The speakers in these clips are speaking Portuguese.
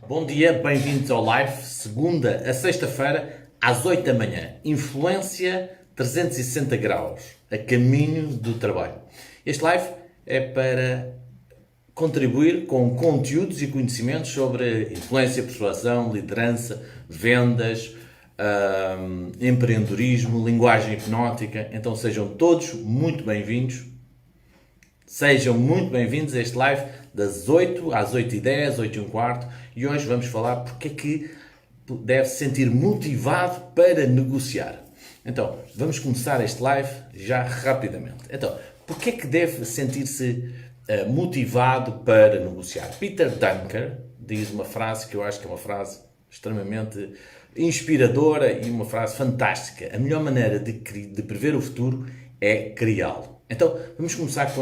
Bom dia, bem-vindos ao live, segunda a sexta-feira, às 8 da manhã. Influência 360 graus, a caminho do trabalho. Este live é para contribuir com conteúdos e conhecimentos sobre influência, persuasão, liderança, vendas, empreendedorismo, linguagem hipnótica. Então sejam todos muito bem-vindos. Sejam muito bem-vindos a este live das 8 às 8h10, 8h15, e hoje vamos falar porque é que deve se sentir motivado para negociar. Então, vamos começar este live já rapidamente. Então, porque é que deve sentir-se motivado para negociar? Peter Drucker diz uma frase que eu acho que é uma frase extremamente inspiradora e uma frase fantástica. A melhor maneira de prever o futuro é criá-lo. Então, vamos começar com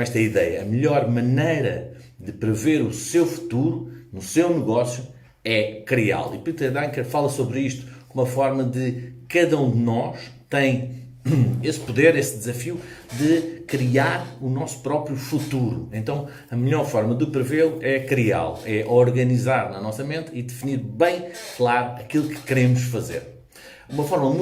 esta ideia. A melhor maneira de prever o seu futuro no seu negócio é criá-lo. E Peter Drucker fala sobre isto como uma forma de cada um de nós tem esse poder, esse desafio de criar o nosso próprio futuro. Então, a melhor forma de prevê-lo é criá-lo, é organizar na nossa mente e definir bem claro aquilo que queremos fazer. Uma forma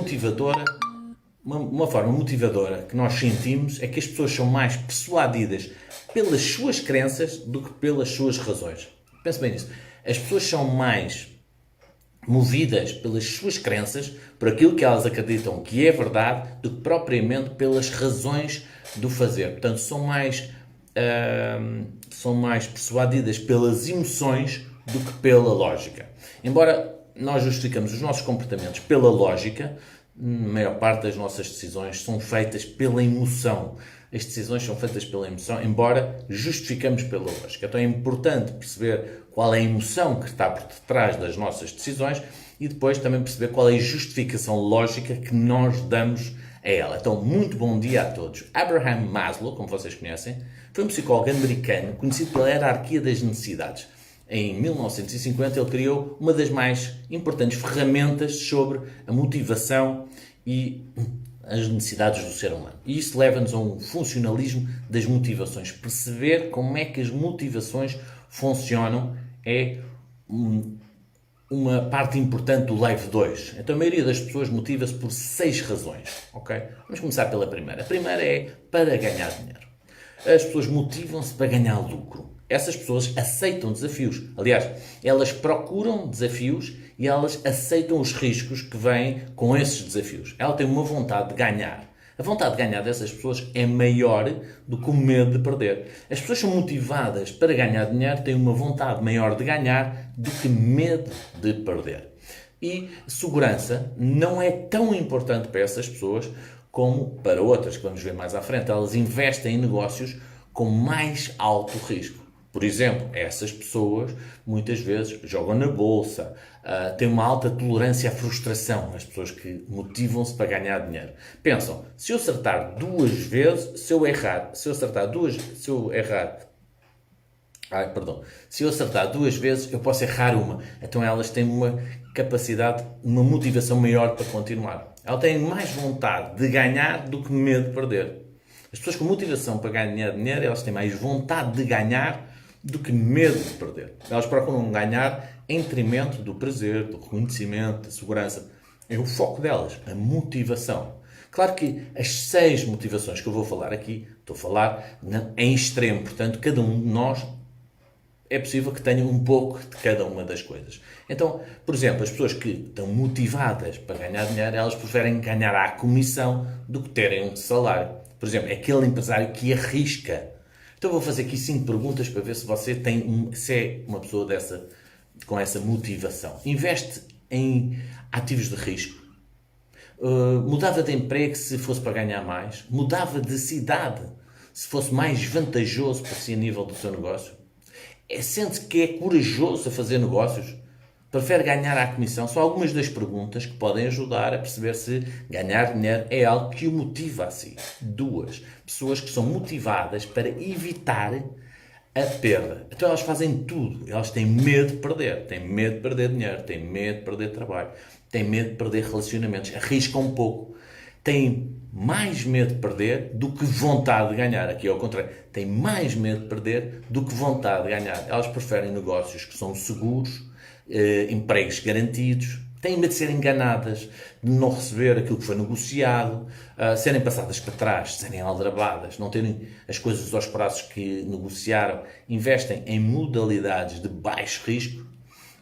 motivadora que nós sentimos é que as pessoas são mais persuadidas pelas suas crenças do que pelas suas razões. Pense bem nisso. As pessoas são mais movidas pelas suas crenças, por aquilo que elas acreditam que é verdade, do que propriamente pelas razões do fazer. Portanto, são mais persuadidas pelas emoções do que pela lógica. Embora nós justificamos os nossos comportamentos pela lógica, a maior parte das nossas decisões são feitas pela emoção. As decisões são feitas pela emoção, embora justificamos pela lógica. Então é importante perceber qual é a emoção que está por detrás das nossas decisões e depois também perceber qual é a justificação lógica que nós damos a ela. Então, muito bom dia a todos. Abraham Maslow, como vocês conhecem, foi um psicólogo americano conhecido pela hierarquia das necessidades. Em 1950, ele criou uma das mais importantes ferramentas sobre a motivação e as necessidades do ser humano. E isso leva-nos a um funcionalismo das motivações. Perceber como é que as motivações funcionam é uma parte importante do Live 2. Então, a maioria das pessoas motiva-se por 6 razões. Okay? Vamos começar pela primeira. A primeira é para ganhar dinheiro. As pessoas motivam-se para ganhar lucro. Essas pessoas aceitam desafios. Aliás, elas procuram desafios e elas aceitam os riscos que vêm com esses desafios. Ela tem uma vontade de ganhar. A vontade de ganhar dessas pessoas é maior do que o medo de perder. As pessoas são motivadas para ganhar dinheiro, têm uma vontade maior de ganhar do que medo de perder. E segurança não é tão importante para essas pessoas como para outras, que vamos ver mais à frente. Elas investem em negócios com mais alto risco. Por exemplo, essas pessoas muitas vezes jogam na bolsa, têm uma alta tolerância à frustração, as pessoas que motivam-se para ganhar dinheiro. Pensam, se eu acertar 2 vezes, se eu acertar 2 vezes, eu posso errar uma. Então elas têm uma capacidade, uma motivação maior para continuar. Elas têm mais vontade de ganhar do que medo de perder. As pessoas com motivação para ganhar dinheiro, elas têm mais vontade de ganhar do que medo de perder. Elas procuram ganhar em detrimento do prazer, do reconhecimento, da segurança. É o foco delas, a motivação. Claro que as 6 motivações que eu vou falar aqui, estou a falar em extremo, portanto, cada um de nós é possível que tenha um pouco de cada uma das coisas. Então, por exemplo, as pessoas que estão motivadas para ganhar dinheiro, elas preferem ganhar à comissão do que terem um salário. Por exemplo, é aquele empresário que arrisca. Então vou fazer aqui 5 perguntas para ver se você se é uma pessoa com essa motivação. Investe em ativos de risco. Mudava de emprego se fosse para ganhar mais. Mudava de cidade se fosse mais vantajoso para si a nível do seu negócio. Sente que é corajoso a fazer negócios. Prefere ganhar à comissão? São algumas das perguntas que podem ajudar a perceber se ganhar dinheiro é algo que o motiva a si. 2. Pessoas que são motivadas para evitar a perda. Então elas fazem tudo. Elas têm medo de perder. Têm medo de perder dinheiro. Têm medo de perder trabalho. Têm medo de perder relacionamentos. Arriscam um pouco. Têm mais medo de perder do que vontade de ganhar. Aqui é o contrário. Têm mais medo de perder do que vontade de ganhar. Elas preferem negócios que são seguros, empregos garantidos, têm medo de serem enganadas, de não receber aquilo que foi negociado, serem passadas para trás, serem aldrabadas, não terem as coisas aos prazos que negociaram, investem em modalidades de baixo risco.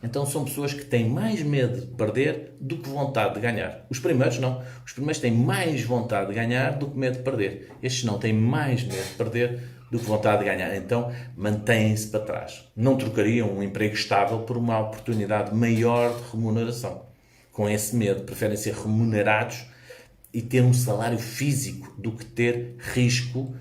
Então são pessoas que têm mais medo de perder do que vontade de ganhar. Os primeiros não. Os primeiros têm mais vontade de ganhar do que medo de perder. Estes não, têm mais medo de perder do que vontade de ganhar. Então mantêm-se para trás. Não trocariam um emprego estável por uma oportunidade maior de remuneração. Com esse medo, preferem ser remunerados e ter um salário físico do que ter risco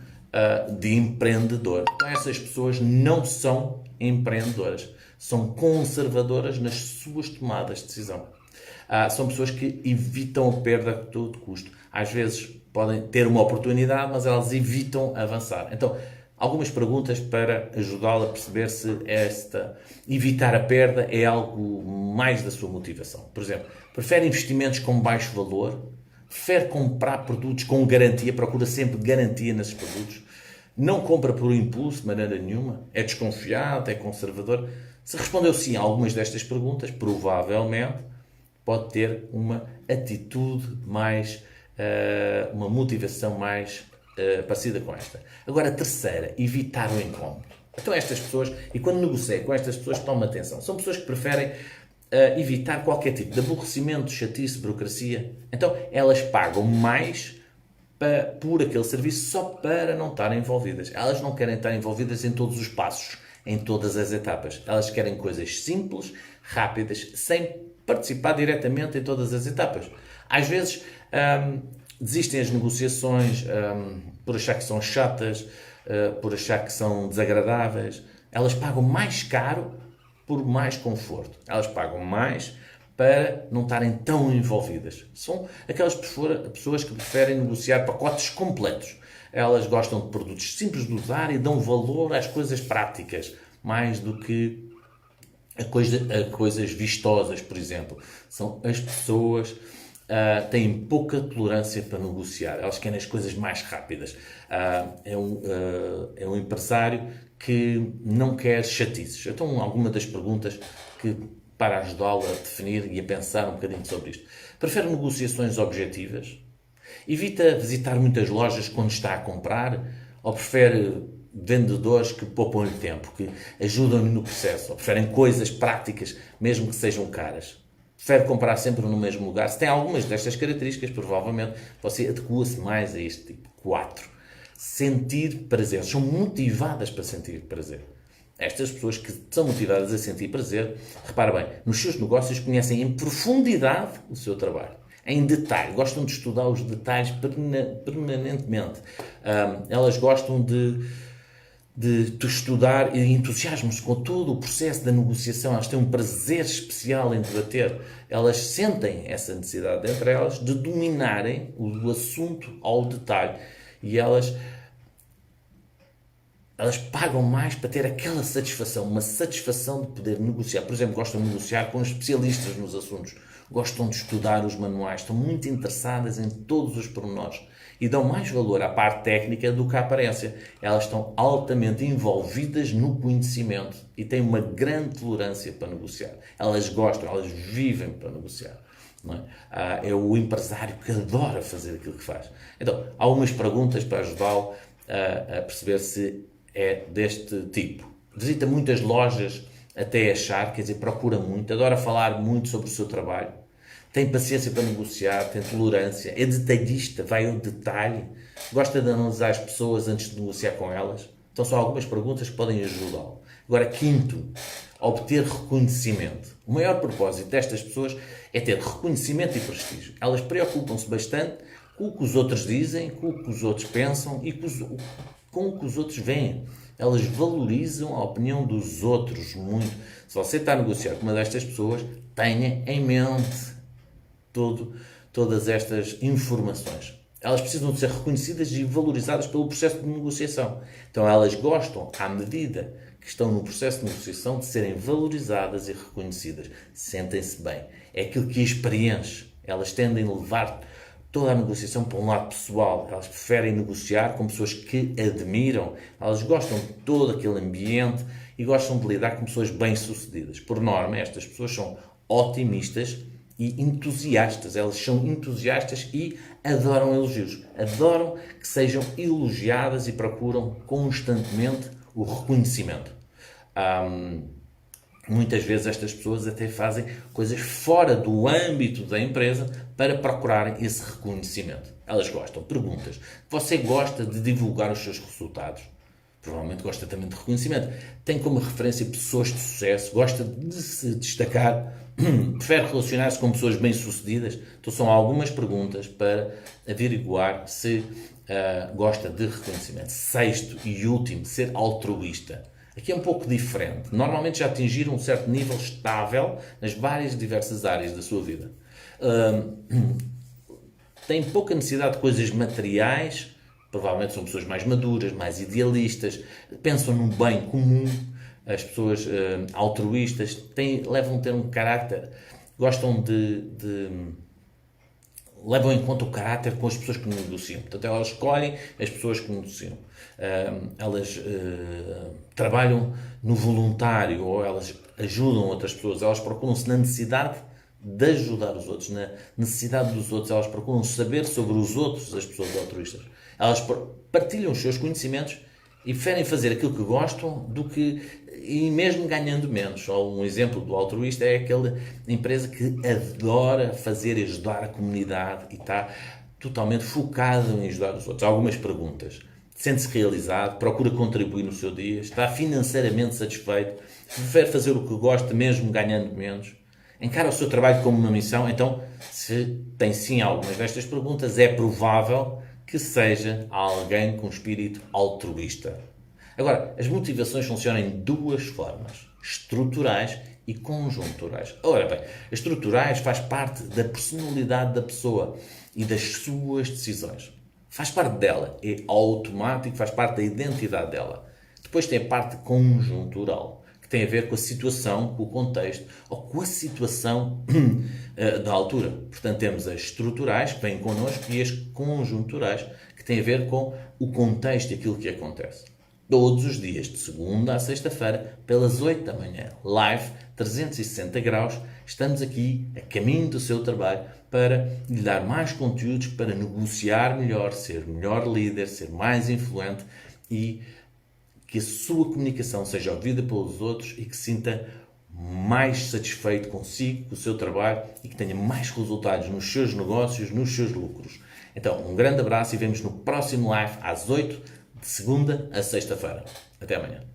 de empreendedor. Então essas pessoas não são empreendedoras. São conservadoras nas suas tomadas de decisão. São pessoas que evitam a perda a todo custo. Às vezes podem ter uma oportunidade, mas elas evitam avançar. Então, algumas perguntas para ajudá-la a perceber se evitar a perda é algo mais da sua motivação. Por exemplo, prefere investimentos com baixo valor? Prefere comprar produtos com garantia? Procura sempre garantia nesses produtos? Não compra por impulso de maneira nenhuma? É desconfiado? É conservador? Se respondeu sim a algumas destas perguntas, provavelmente pode ter uma atitude mais, uma motivação mais parecida com esta. Agora, a terceira, evitar o incómodo. Então estas pessoas, e quando negocio com estas pessoas, toma atenção, são pessoas que preferem evitar qualquer tipo de aborrecimento, chatice, burocracia. Então elas pagam mais por aquele serviço só para não estarem envolvidas. Elas não querem estar envolvidas em todos os passos, em todas as etapas. Elas querem coisas simples, rápidas, sem participar diretamente em todas as etapas. Às vezes desistem as negociações por achar que são chatas, por achar que são desagradáveis. Elas pagam mais caro por mais conforto. Elas pagam mais para não estarem tão envolvidas. São aquelas pessoas que preferem negociar pacotes completos. Elas gostam de produtos simples de usar e dão valor às coisas práticas, mais do que a coisas vistosas, por exemplo. São as pessoas têm pouca tolerância para negociar. Elas querem as coisas mais rápidas. É um empresário que não quer chatices. Então, alguma das perguntas que para ajudá-lo a definir e a pensar um bocadinho sobre isto. Prefere negociações objetivas? Evita visitar muitas lojas quando está a comprar? Ou prefere vendedores que poupam-lhe tempo, que ajudam-lhe no processo? Ou preferem coisas práticas, mesmo que sejam caras? Prefere comprar sempre no mesmo lugar? Se tem algumas destas características, provavelmente você adequa-se mais a este tipo. 4. Sentir prazer. São motivadas para sentir prazer. Estas pessoas que são motivadas a sentir prazer, repara bem, nos seus negócios conhecem em profundidade o seu trabalho, em detalhe, gostam de estudar os detalhes permanentemente. Elas gostam de estudar e entusiasmam-se com todo o processo da negociação. Elas têm um prazer especial em debater. Elas sentem essa necessidade entre elas de dominarem o assunto ao detalhe e elas pagam mais para ter aquela satisfação, uma satisfação de poder negociar. Por exemplo, gostam de negociar com especialistas nos assuntos, gostam de estudar os manuais, estão muito interessadas em todos os pormenores e dão mais valor à parte técnica do que à aparência. Elas estão altamente envolvidas no conhecimento e têm uma grande tolerância para negociar. Elas gostam, elas vivem para negociar. Não é? É o empresário que adora fazer aquilo que faz. Então, há algumas perguntas para ajudá-lo a perceber se é deste tipo. Visita muitas lojas até achar, quer dizer, procura muito, adora falar muito sobre o seu trabalho, tem paciência para negociar, tem tolerância, é detalhista, vai ao detalhe, gosta de analisar as pessoas antes de negociar com elas. Então são algumas perguntas que podem ajudá-lo. Agora, 5, obter reconhecimento. O maior propósito destas pessoas é ter reconhecimento e prestígio. Elas preocupam-se bastante com o que os outros dizem, com o que os outros pensam e com o que os outros veem. Elas valorizam a opinião dos outros muito. Se você está a negociar com uma destas pessoas, tenha em mente todas estas informações. Elas precisam de ser reconhecidas e valorizadas pelo processo de negociação. Então elas gostam, à medida que estão no processo de negociação, de serem valorizadas e reconhecidas. Sentem-se bem. É aquilo que as preenche. Elas tendem a levar toda a negociação para um lado pessoal. Elas preferem negociar com pessoas que admiram. Elas gostam de todo aquele ambiente e gostam de lidar com pessoas bem-sucedidas. Por norma, estas pessoas são otimistas e entusiastas. Elas são entusiastas e adoram elogios. Adoram que sejam elogiadas e procuram constantemente o reconhecimento. Muitas vezes estas pessoas até fazem coisas fora do âmbito da empresa para procurarem esse reconhecimento. Elas gostam. Perguntas. Você gosta de divulgar os seus resultados? Provavelmente gosta também de reconhecimento. Tem como referência pessoas de sucesso? Gosta de se destacar? Prefere relacionar-se com pessoas bem-sucedidas? Então são algumas perguntas para averiguar se gosta de reconhecimento. Sexto e último, ser altruísta. Aqui é um pouco diferente. Normalmente já atingiram um certo nível estável nas várias diversas áreas da sua vida. Têm pouca necessidade de coisas materiais. Provavelmente são pessoas mais maduras, mais idealistas, pensam no bem comum. As pessoas altruístas levam a ter um caráter, gostam levam em conta o caráter com as pessoas que negociam. Portanto, elas escolhem as pessoas que negociam. Elas trabalham no voluntário ou elas ajudam outras pessoas. Elas procuram-se na necessidade de ajudar os outros, na necessidade dos outros. Elas procuram saber sobre os outros, as pessoas altruístas. Elas partilham os seus conhecimentos e preferem fazer aquilo que gostam e mesmo ganhando menos. Um exemplo do altruísta é aquela empresa que adora fazer e ajudar a comunidade e está totalmente focado em ajudar os outros. Algumas perguntas. Sente-se realizado, procura contribuir no seu dia, está financeiramente satisfeito, prefere fazer o que gosta mesmo ganhando menos, encara o seu trabalho como uma missão. Então, se tem sim algumas destas perguntas, é provável que seja alguém com espírito altruísta. Agora, as motivações funcionam em duas formas, estruturais e conjunturais. Ora bem, as estruturais faz parte da personalidade da pessoa e das suas decisões. Faz parte dela, é automático, faz parte da identidade dela. Depois tem a parte conjuntural, que tem a ver com a situação, com o contexto, ou com a situação da altura. Portanto, temos as estruturais, que vêm connosco, e as conjunturais, que têm a ver com o contexto e aquilo que acontece. Todos os dias, de segunda a sexta-feira, pelas 8 da manhã, live, 360 graus, estamos aqui a caminho do seu trabalho para lhe dar mais conteúdos para negociar melhor, ser melhor líder, ser mais influente e que a sua comunicação seja ouvida pelos outros e que se sinta mais satisfeito consigo, com o seu trabalho e que tenha mais resultados nos seus negócios, nos seus lucros. Então, um grande abraço e vemos no próximo live às 8 de segunda a sexta-feira. Até amanhã.